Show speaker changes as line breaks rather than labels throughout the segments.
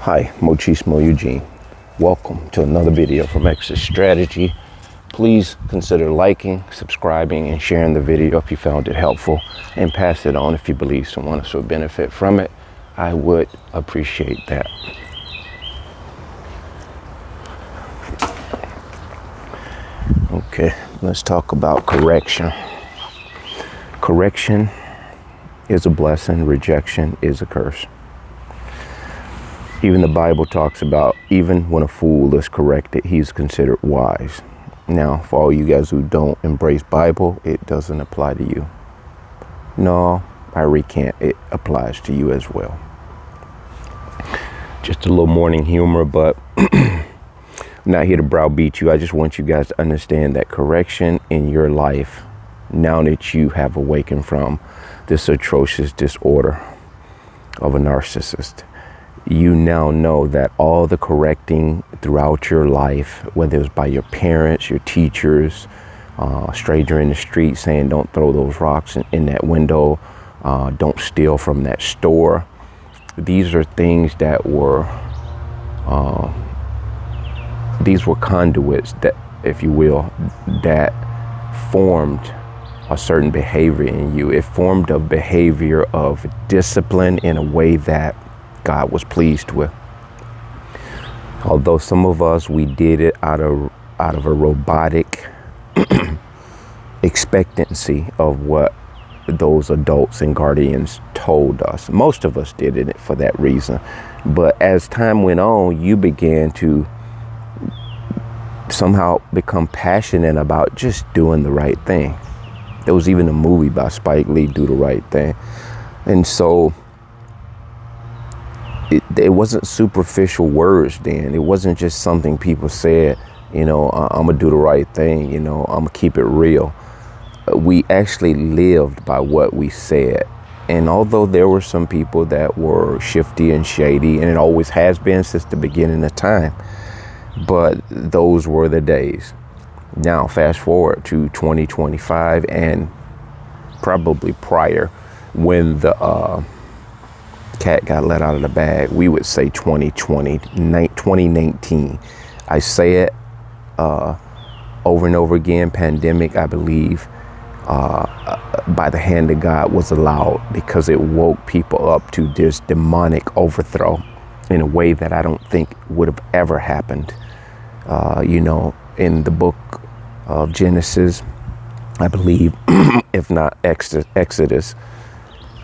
Hi, Mochismo Eugene. Welcome to another video from Exit Strategy. Please consider liking, subscribing, and sharing the video if you found it helpful, and pass it on if you believe someone else will benefit from it. I would appreciate that. Okay, let's talk about correction. Correction is a blessing. Rejection is a curse. Even the Bible talks about even when a fool is corrected, he's considered wise. Now, for all you guys who don't embrace Bible, it doesn't apply to you. No, I recant. It applies to you as well. Just a little morning humor, but I'm not here to browbeat you. I just want you guys to understand that correction in your life, now that you have awakened from this atrocious disorder of a narcissist, you now know that all the correcting throughout your life, whether it was by your parents, your teachers, a stranger in the street saying, don't throw those rocks in that window, don't steal from that store. These are things that were, these were conduits that, if you will, that formed a certain behavior in you. It formed a behavior of discipline in a way that God was pleased with. Although some of us, we did it out of a robotic expectancy of what those adults and guardians told us. Most of us did it for that reason. But as time went on, you began to somehow become passionate about just doing the right thing. There was even a movie by Spike Lee, Do the Right Thing. And so it wasn't superficial words then. It wasn't just something people said, I'm gonna do the right thing, I'm gonna keep it real. We actually lived by what we said. And although there were some people that were shifty and shady, and it always has been since the beginning of time, but those were the days. Now, fast forward to 2025 and probably prior, when the cat got let out of the bag, we would say 2019. I say it over and over again. Pandemic, I believe, by the hand of God, was allowed because it woke people up to this demonic overthrow in a way that I don't think would have ever happened. In the book of Genesis, I believe, if not Exodus.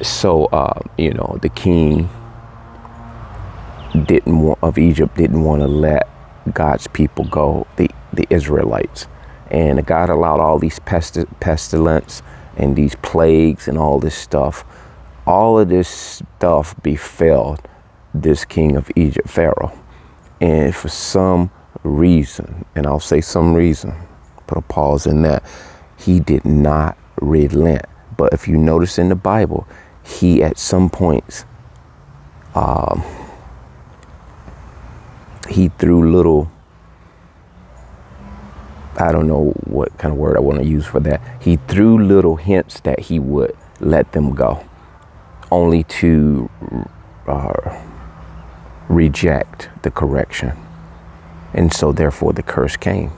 So, the king of Egypt didn't want to let God's people go, the Israelites. And God allowed all these pestilence and these plagues and all this stuff. All of this stuff befell this king of Egypt, Pharaoh. And for some reason, and I'll say some reason, put a pause in that, he did not relent. But if you notice in the Bible, he at some points, he threw little, I don't know what kind of word I want to use for that. He threw little hints that he would let them go, only to reject the correction. And so therefore the curse came.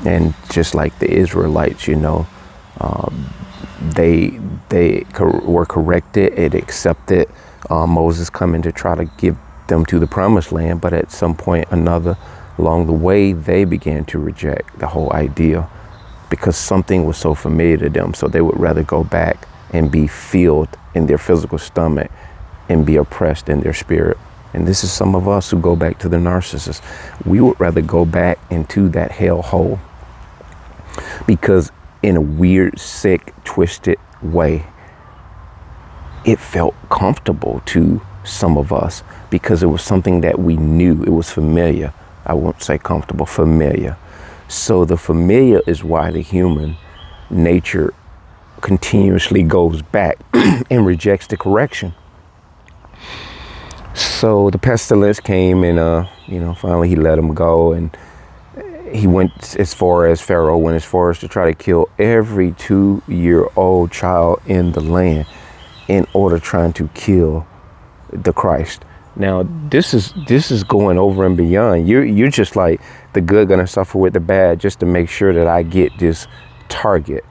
And just like the Israelites, they were corrected. It accepted Moses coming to try to give them to the promised land. But at some point another along the way, they began to reject the whole idea because something was so familiar to them. So they would rather go back and be filled in their physical stomach and be oppressed in their spirit. And this is some of us who go back to the narcissist. We would rather go back into that hell hole because in a weird, sick, twisted way, it felt comfortable to some of us because it was something that we knew. It was familiar. I won't say comfortable, familiar. So the familiar is why the human nature continuously goes back and rejects the correction. So the pestilence came and, finally he let him go. And he went as far as Pharaoh went as far as to try to kill every 2-year-old child in the land in order trying to kill the Christ. Now, this is going over and beyond. You're just like, the good gonna suffer with the bad just to make sure that I get this target.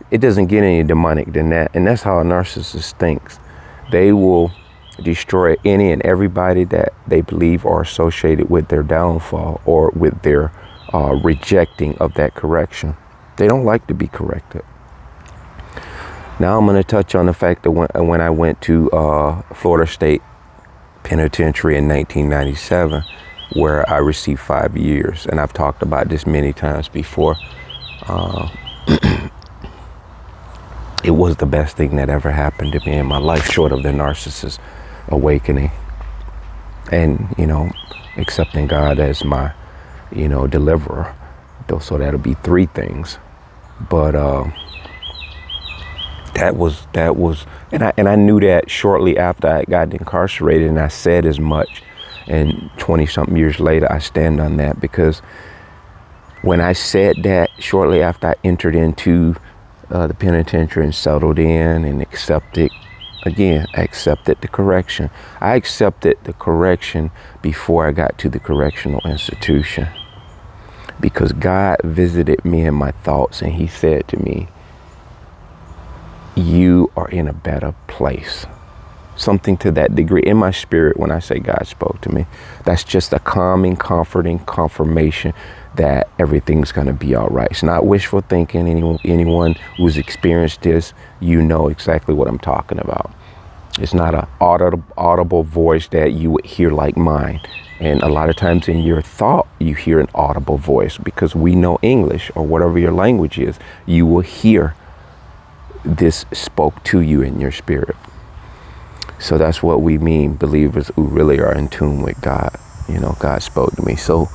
It doesn't get any demonic than that. And that's how a narcissist thinks. They will destroy any and everybody that they believe are associated with their downfall or with their rejecting of that correction. They don't like to be corrected. Now I'm going to touch on the fact that when I went to Florida State Penitentiary in 1997, where I received 5 years, and I've talked about this many times before. It was the best thing that ever happened to me in my life, short of the narcissist awakening, and accepting God as my deliverer. So that'll be 3 things. But that was, and I knew that shortly after I got incarcerated, and I said as much. And 20-something years later, I stand on that, because when I said that shortly after I entered into the penitentiary and settled in and accepted the correction. I accepted the correction before I got to the correctional institution, because God visited me in my thoughts, and he said to me, you are in a better place. Something to that degree in my spirit. When I say God spoke to me, that's just a calming, comforting confirmation that everything's going to be all right. It's not wishful thinking. Anyone who's experienced this, exactly what I'm talking about. It's not an audible voice that you would hear like mine. And a lot of times in your thought, you hear an audible voice, because we know English, or whatever your language is, you will hear this spoke to you in your spirit. So that's what we mean, believers who really are in tune with God. God spoke to me. So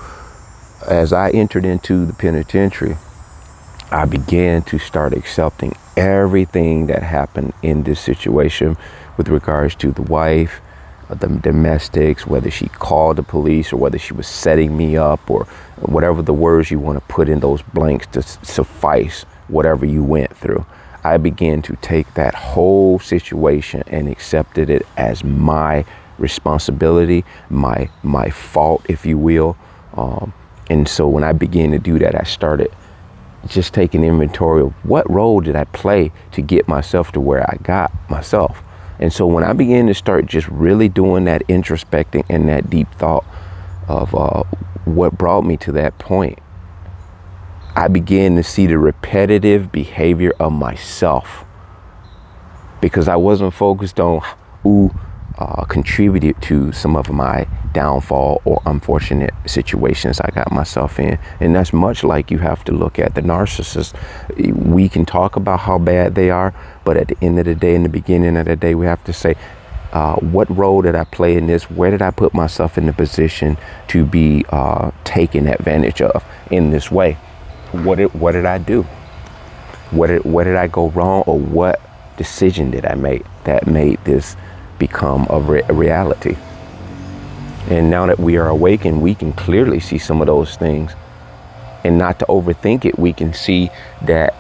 as I entered into the penitentiary, I began to start accepting everything that happened in this situation with regards to the wife, the domestics, whether she called the police or whether she was setting me up, or whatever the words you want to put in those blanks to suffice whatever you went through. I began to take that whole situation and accepted it as my responsibility, my fault, if you will. And so when I began to do that, I started just taking inventory of what role did I play to get myself to where I got myself. And so when I began to start just really doing that introspecting and that deep thought of what brought me to that point, I began to see the repetitive behavior of myself, because I wasn't focused on who contributed to some of my downfall or unfortunate situations I got myself in. And that's much like you have to look at the narcissist. We can talk about how bad they are, but at the end of the day, in the beginning of the day, we have to say, what role did I play in this? Where did I put myself in the position to be taken advantage of in this way? What did I do? What did I go wrong, or what decision did I make that made this become a reality? And now that we are awakened, we can clearly see some of those things, and not to overthink it. We can see that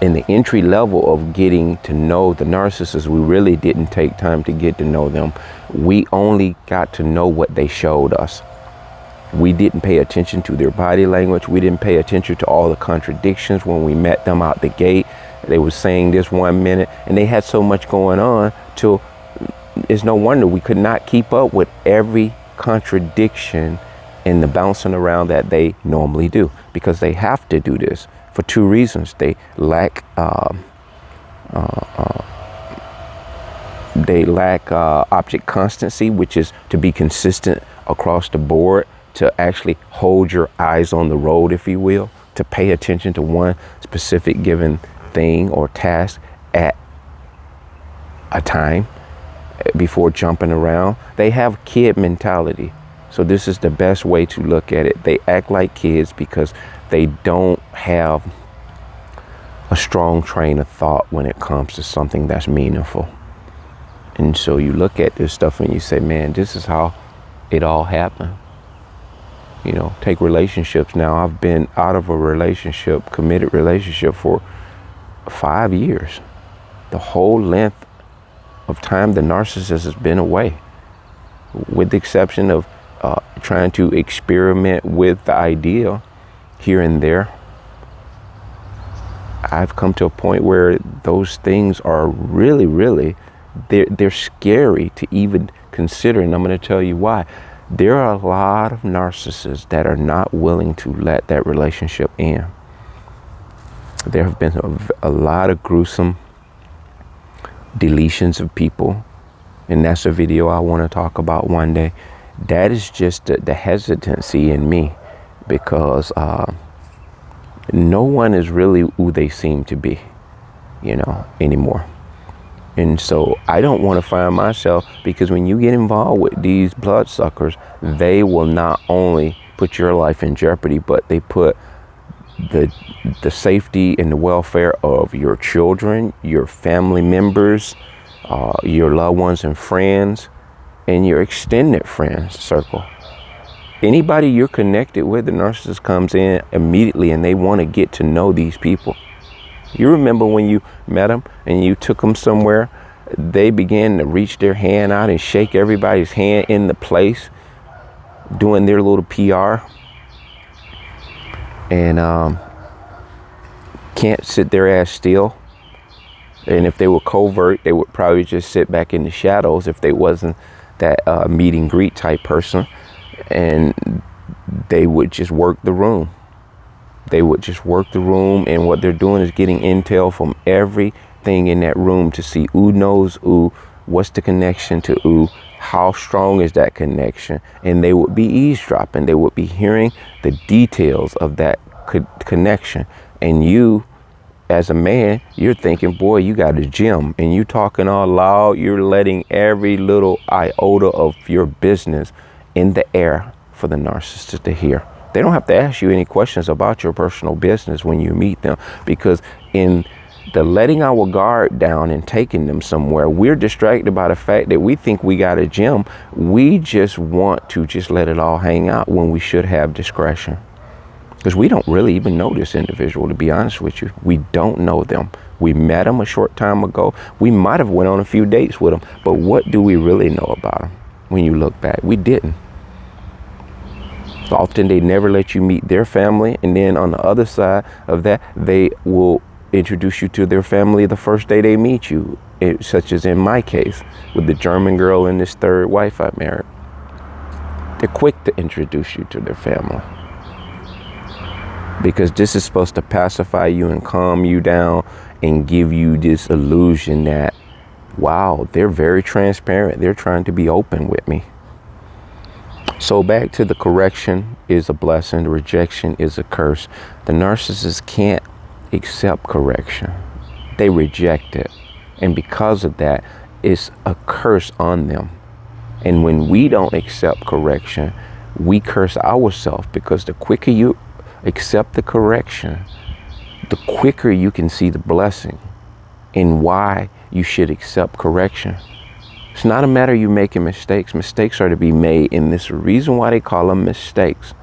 in the entry level of getting to know the narcissist, we really didn't take time to get to know them. We only got to know what they showed us. We didn't pay attention to their body language. We didn't pay attention to all the contradictions when we met them out the gate. They were saying this 1 minute, and they had so much going on till it's no wonder we could not keep up with every contradiction in the bouncing around that they normally do, because they have to do this for 2 reasons. They lack object constancy, which is to be consistent across the board, to actually hold your eyes on the road, if you will, to pay attention to one specific given thing or task at a time before jumping around. They have kid mentality. So this is the best way to look at it. They act like kids because they don't have a strong train of thought when it comes to something that's meaningful. And so you look at this stuff and you say, man, this is how it all happened. Take relationships now. I've been out of a relationship, committed relationship, for 5 years. The whole length of time the narcissist has been away. with the exception of trying to experiment with the idea here and there. I've come to a point where those things are really, they're scary to even consider. And I'm going to tell you why. There are a lot of narcissists that are not willing to let that relationship end. There have been a lot of gruesome deletions of people. And that's a video I want to talk about one day. That is just the hesitancy in me, because no one is really who they seem to be, anymore. And so I don't want to find myself, because when you get involved with these bloodsuckers, they will not only put your life in jeopardy, but they put the safety and the welfare of your children, your family members, your loved ones and friends, and your extended friends circle. Anybody you're connected with, the narcissist comes in immediately and they want to get to know these people. You remember when you met them and you took them somewhere, they began to reach their hand out and shake everybody's hand in the place, doing their little PR. And can't sit their ass still. And if they were covert, they would probably just sit back in the shadows if they wasn't that meet and greet type person. And they would just work the room. They would just work the room, and what they're doing is getting intel from everything in that room to see who knows who, what's the connection to who, how strong is that connection, and they would be eavesdropping. They would be hearing the details of that connection. And you, as a man, you're thinking, boy, you got a gem, and you talking all loud. You're letting every little iota of your business in the air for the narcissist to hear. They don't have to ask you any questions about your personal business when you meet them, because in the letting our guard down and taking them somewhere, we're distracted by the fact that we think we got a gem. We just want to just let it all hang out when we should have discretion, because we don't really even know this individual, to be honest with you. We don't know them. We met them a short time ago. We might have went on a few dates with them, but what do we really know about them? When you look back, we didn't. Often they never let you meet their family, and then on the other side of that, they will introduce you to their family the first day they meet you, such as in my case with the German girl and this third wife I married. They're quick to introduce you to their family, because this is supposed to pacify you and calm you down and give you this illusion that, wow, they're very transparent. They're trying to be open with me. So back to the correction is a blessing. The rejection is a curse. The narcissist can't accept correction. They reject it. And because of that, it's a curse on them. And when we don't accept correction, we curse ourselves, because the quicker you accept the correction, the quicker you can see the blessing and why you should accept correction. It's not a matter of you making mistakes. Mistakes are to be made, and this is the reason why they call them mistakes.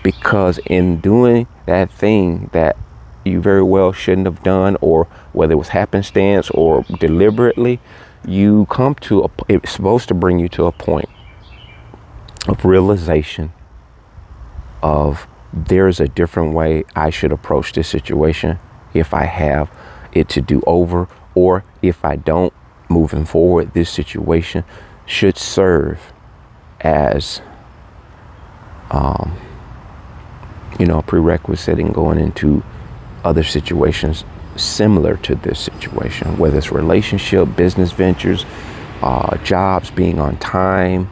Because in doing that thing that you very well shouldn't have done, or whether it was happenstance or deliberately, you come to it's supposed to bring you to a point of realization of, there's a different way I should approach this situation if I have it to do over, or if I don't, moving forward, this situation should serve as a prerequisite in going into other situations similar to this situation, whether it's relationship, business ventures, jobs, being on time,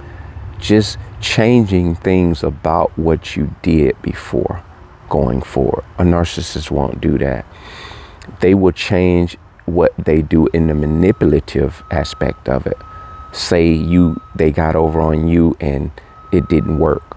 just changing things about what you did before going forward. A narcissist won't do that. They will change what they do in the manipulative aspect of it. Say they got over on you and it didn't work.